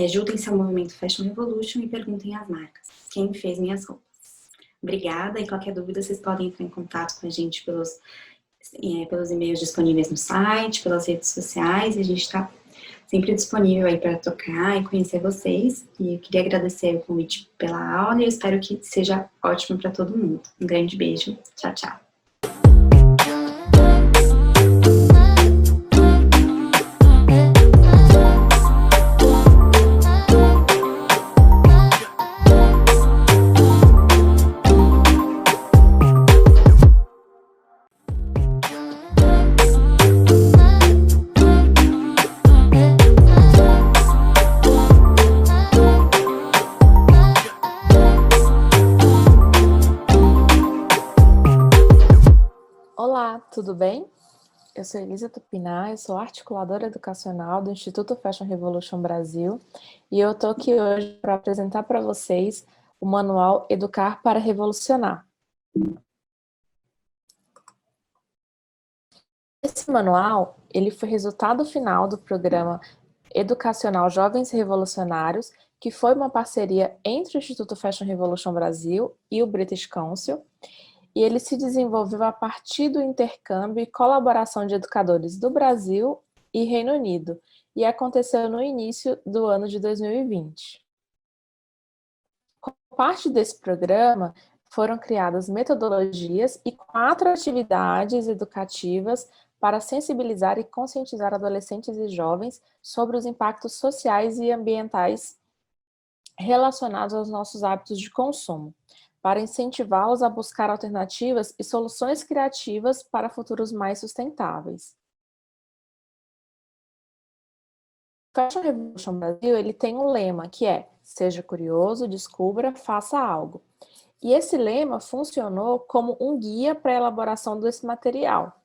Juntem-se ao movimento Fashion Revolution e perguntem às marcas: quem fez minhas roupas? Obrigada, e qualquer dúvida vocês podem entrar em contato com a gente pelos e-mails disponíveis no site, pelas redes sociais, e a gente está sempre disponível aí para tocar e conhecer vocês. E eu queria agradecer o convite pela aula e eu espero que seja ótimo para todo mundo. Um grande beijo, tchau, tchau. tudo bem? Eu sou Elisa Tupiná, eu sou articuladora educacional do Instituto Fashion Revolution Brasil e eu estou aqui hoje para apresentar para vocês o manual Educar para Revolucionar. Esse manual, ele foi resultado final do programa educacional Jovens Revolucionários, que foi uma parceria entre o Instituto Fashion Revolution Brasil e o British Council, e ele se desenvolveu a partir do intercâmbio e colaboração de educadores do Brasil e Reino Unido, e aconteceu no início do ano de 2020. Como parte desse programa, foram criadas metodologias e 4 atividades educativas para sensibilizar e conscientizar adolescentes e jovens sobre os impactos sociais e ambientais relacionados aos nossos hábitos de consumo, para incentivá-los a buscar alternativas e soluções criativas para futuros mais sustentáveis. O Fashion Revolution Brasil, ele tem um lema que é: seja curioso, descubra, faça algo. E esse lema funcionou como um guia para a elaboração desse material.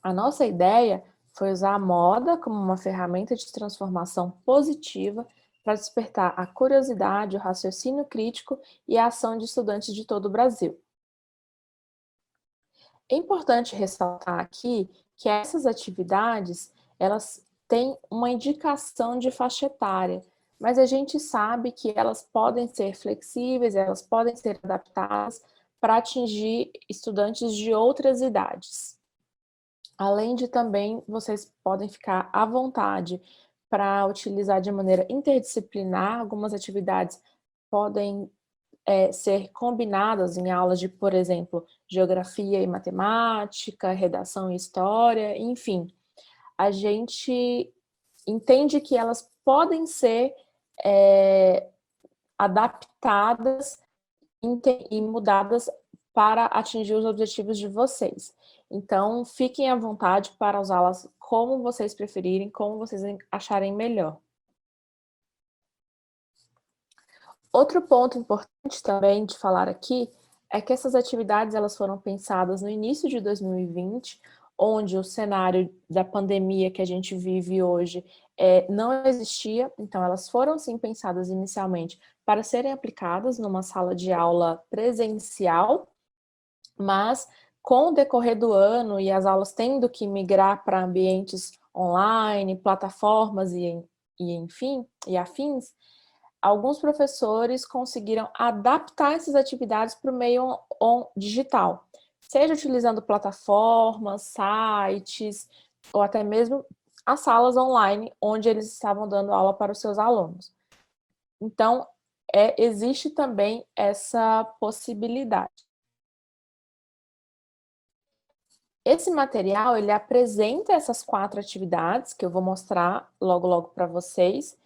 A nossa ideia foi usar a moda como uma ferramenta de transformação positiva para despertar a curiosidade, o raciocínio crítico e a ação de estudantes de todo o Brasil. É importante ressaltar aqui que essas atividades, elas têm uma indicação de faixa etária, mas a gente sabe que elas podem ser flexíveis, elas podem ser adaptadas para atingir estudantes de outras idades. Além de também, vocês podem ficar à vontade para utilizar de maneira interdisciplinar. Algumas atividades podem ser combinadas em aulas de, por exemplo, geografia e matemática, redação e história, enfim. A gente entende que elas podem ser adaptadas e mudadas para atingir os objetivos de vocês. Então, fiquem à vontade para usá-las como vocês preferirem, como vocês acharem melhor. Outro ponto importante também de falar aqui é que essas atividades elas foram pensadas no início de 2020, onde o cenário da pandemia que a gente vive hoje não existia, então elas foram sim pensadas inicialmente para serem aplicadas numa sala de aula presencial, mas com o decorrer do ano e as aulas tendo que migrar para ambientes online, plataformas enfim, e afins, alguns professores conseguiram adaptar essas atividades para o meio digital, seja utilizando plataformas, sites, ou até mesmo as salas online, onde eles estavam dando aula para os seus alunos. Então, existe também essa possibilidade. Esse material, ele apresenta essas 4 atividades, que eu vou mostrar logo para vocês,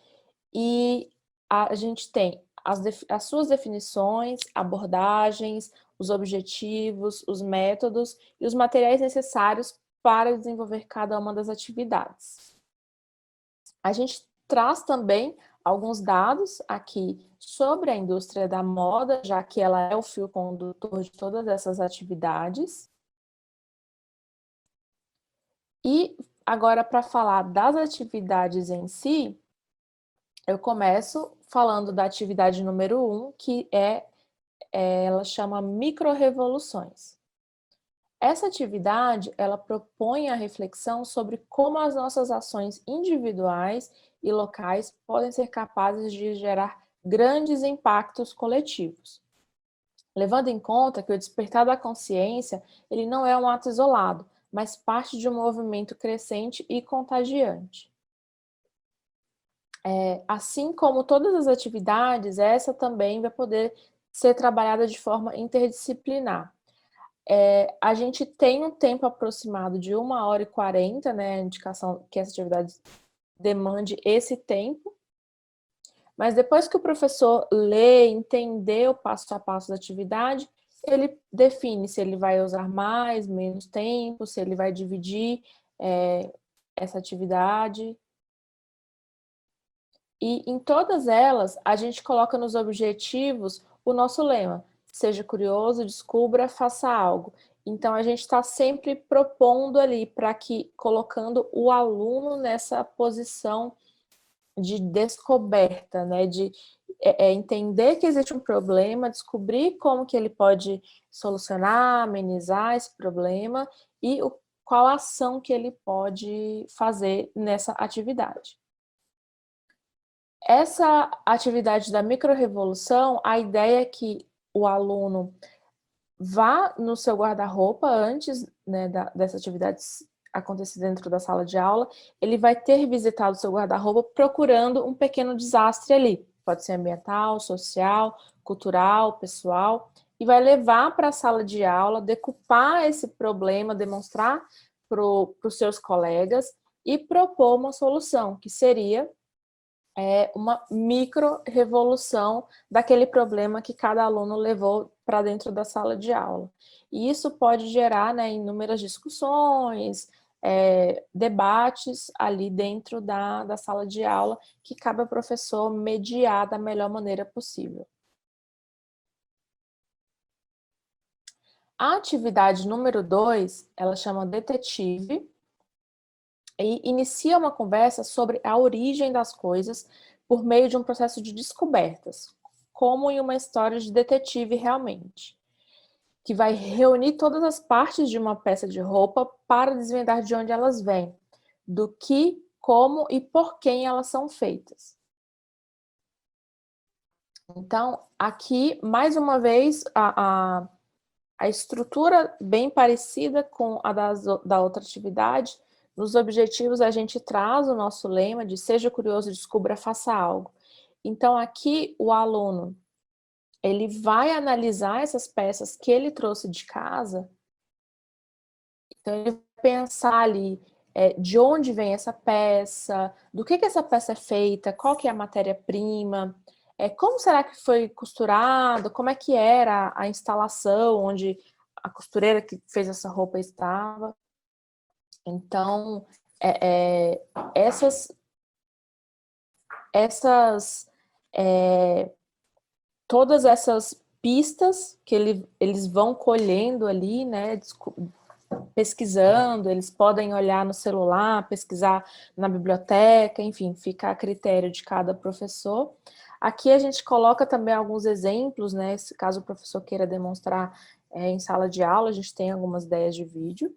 e a gente tem as suas definições, abordagens, os objetivos, os métodos e os materiais necessários para desenvolver cada uma das atividades. A gente traz também alguns dados aqui sobre a indústria da moda, já que ela é o fio condutor de todas essas atividades. E agora, para falar das atividades em si, eu começo falando da atividade número 1, que ela chama micro-revoluções. Essa atividade, ela propõe a reflexão sobre como as nossas ações individuais e locais podem ser capazes de gerar grandes impactos coletivos. Levando em conta que o despertar da consciência, ele não é um ato isolado, mas parte de um movimento crescente e contagiante. Assim como todas as atividades, essa também vai poder ser trabalhada de forma interdisciplinar. A gente tem um tempo aproximado de 1h40, né, a indicação que essa atividade demande esse tempo, mas depois que o professor lê, entender o passo a passo da atividade, ele define se ele vai usar mais, menos tempo, se ele vai dividir essa atividade. E em todas elas, a gente coloca nos objetivos o nosso lema: seja curioso, descubra, faça algo. Então, a gente está sempre propondo ali para que, colocando o aluno nessa posição de descoberta, né? De entender que existe um problema, descobrir como que ele pode solucionar, amenizar esse problema e qual a ação que ele pode fazer nessa atividade. Essa atividade da micro-revolução, a ideia é que o aluno vá no seu guarda-roupa antes, né, dessa atividade acontecer dentro da sala de aula, ele vai ter visitado o seu guarda-roupa procurando um pequeno desastre ali. Pode ser ambiental, social, cultural, pessoal, e vai levar para a sala de aula, decupar esse problema, demonstrar para os seus colegas e propor uma solução, que seria uma micro-revolução daquele problema que cada aluno levou para dentro da sala de aula. E isso pode gerar, né, inúmeras discussões, debates ali dentro da sala de aula, que cabe ao professor mediar da melhor maneira possível. A atividade número 2, ela chama Detetive, e inicia uma conversa sobre a origem das coisas por meio de um processo de descobertas, como em uma história de detetive realmente, que vai reunir todas as partes de uma peça de roupa para desvendar de onde elas vêm, do que, como e por quem elas são feitas. Então, aqui, mais uma vez, a estrutura bem parecida com a da outra atividade. Nos objetivos, a gente traz o nosso lema de seja curioso, descubra, faça algo. Então, aqui, o aluno, ele vai analisar essas peças que ele trouxe de casa. Então, ele vai pensar ali de onde vem essa peça, do que essa peça é feita, qual que é a matéria-prima, como será que foi costurado, como é que era a instalação onde a costureira que fez essa roupa estava. Então, todas essas pistas que eles vão colhendo ali, né, pesquisando, eles podem olhar no celular, pesquisar na biblioteca, enfim, fica a critério de cada professor. Aqui a gente coloca também alguns exemplos, né, caso o professor queira demonstrar em sala de aula, a gente tem algumas ideias de vídeo.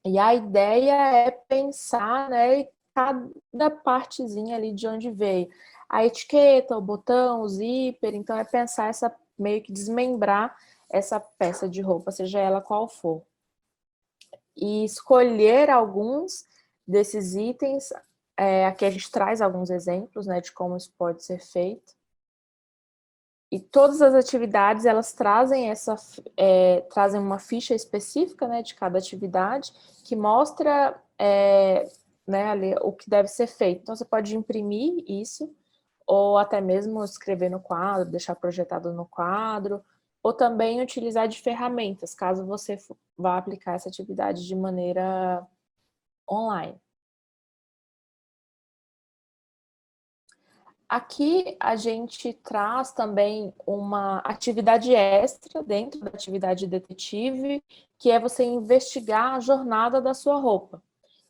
E a ideia é pensar, né, cada partezinha ali de onde veio. A etiqueta, o botão, o zíper, então é pensar meio que desmembrar essa peça de roupa, seja ela qual for. E escolher alguns desses itens, aqui a gente traz alguns exemplos, né, de como isso pode ser feito. E todas as atividades, elas trazem trazem uma ficha específica, né, de cada atividade, que mostra né, ali, o que deve ser feito. Então, você pode imprimir isso, ou até mesmo escrever no quadro, deixar projetado no quadro, ou também utilizar de ferramentas, caso você vá aplicar essa atividade de maneira online. Aqui a gente traz também uma atividade extra dentro da atividade detetive, que é você investigar a jornada da sua roupa.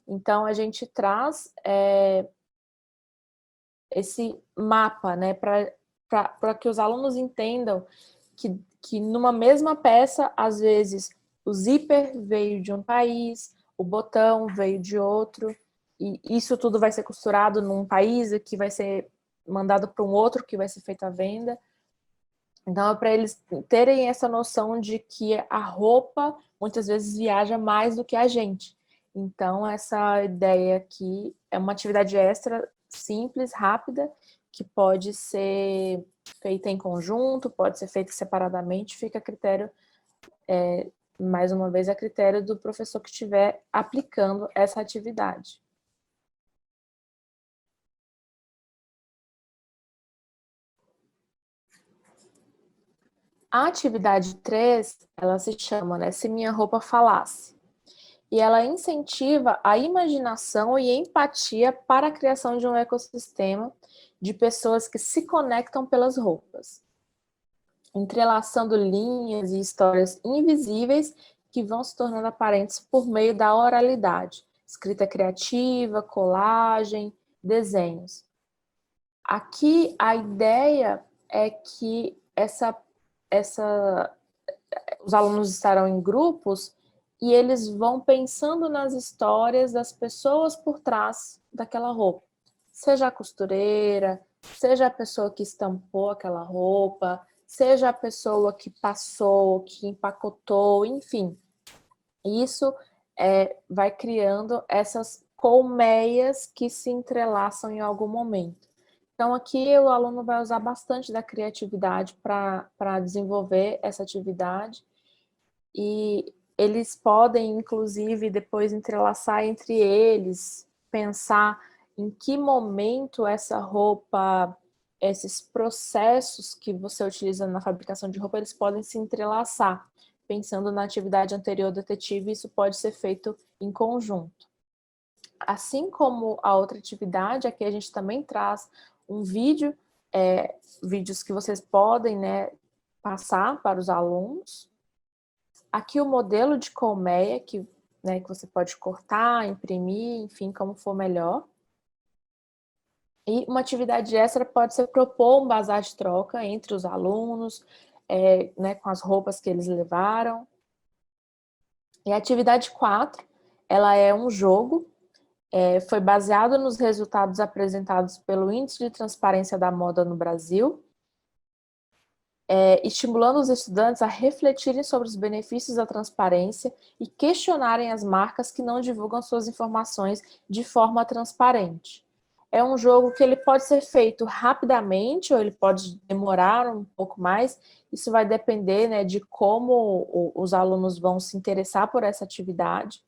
Então, a gente traz esse mapa, né, para que os alunos entendam que numa mesma peça, às vezes, o zíper veio de um país, o botão veio de outro, e isso tudo vai ser costurado num país que vai ser mandado para um outro que vai ser feita a venda. Então, é para eles terem essa noção de que a roupa, muitas vezes, viaja mais do que a gente. Então, essa ideia aqui é uma atividade extra, simples, rápida, que pode ser feita em conjunto, pode ser feita separadamente, fica a critério, mais uma vez, a critério do professor que estiver aplicando essa atividade. A atividade 3, ela se chama, né, Se Minha Roupa Falasse. E ela incentiva a imaginação e empatia para a criação de um ecossistema de pessoas que se conectam pelas roupas. entrelaçando linhas e histórias invisíveis que vão se tornando aparentes por meio da oralidade, escrita criativa, colagem, desenhos. Aqui a ideia é que os alunos estarão em grupos e eles vão pensando nas histórias das pessoas por trás daquela roupa. Seja a costureira, seja a pessoa que estampou aquela roupa, seja a pessoa que passou, que empacotou, enfim. Isso vai criando essas colmeias que se entrelaçam em algum momento. Então, aqui o aluno vai usar bastante da criatividade para desenvolver essa atividade e eles podem, inclusive, depois entrelaçar entre eles, pensar em que momento essa roupa, esses processos que você utiliza na fabricação de roupa, eles podem se entrelaçar. Pensando na atividade anterior detetive, isso pode ser feito em conjunto. Assim como a outra atividade, aqui a gente também traz um vídeo, vídeos que vocês podem, né, passar para os alunos. Aqui o modelo de colmeia, que você pode cortar, imprimir, enfim, como for melhor. E uma atividade extra pode ser propor um bazar de troca entre os alunos, com as roupas que eles levaram. E a atividade 4, ela é um jogo, foi baseado nos resultados apresentados pelo Índice de Transparência da Moda no Brasil, estimulando os estudantes a refletirem sobre os benefícios da transparência e questionarem as marcas que não divulgam suas informações de forma transparente. É um jogo que ele pode ser feito rapidamente ou ele pode demorar um pouco mais. Isso vai depender, né, de como os alunos vão se interessar por essa atividade.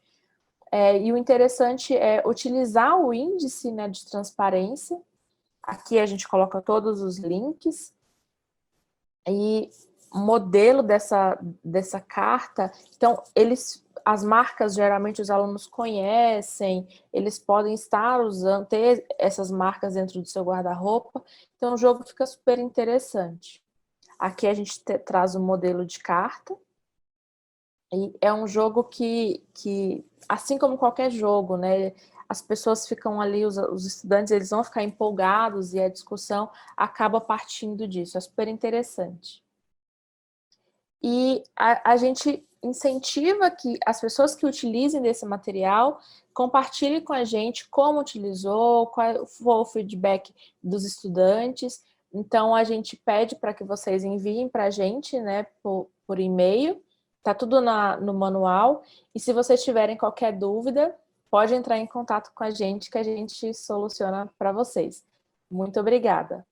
E o interessante é utilizar o índice, né, de transparência. Aqui a gente coloca todos os links. E o modelo dessa carta, então, as marcas, geralmente, os alunos conhecem, eles podem estar usando, ter essas marcas dentro do seu guarda-roupa, então o jogo fica super interessante. Aqui a gente traz o modelo de carta, e é um jogo que, assim como qualquer jogo, né, as pessoas ficam ali, os estudantes, eles vão ficar empolgados e a discussão acaba partindo disso, é super interessante. E a gente incentiva que as pessoas que utilizem desse material compartilhem com a gente como utilizou, qual foi o feedback dos estudantes. Então, a gente pede para que vocês enviem para a gente, né, por e-mail. Está tudo no manual. E se vocês tiverem qualquer dúvida, pode entrar em contato com a gente que a gente soluciona para vocês. Muito obrigada.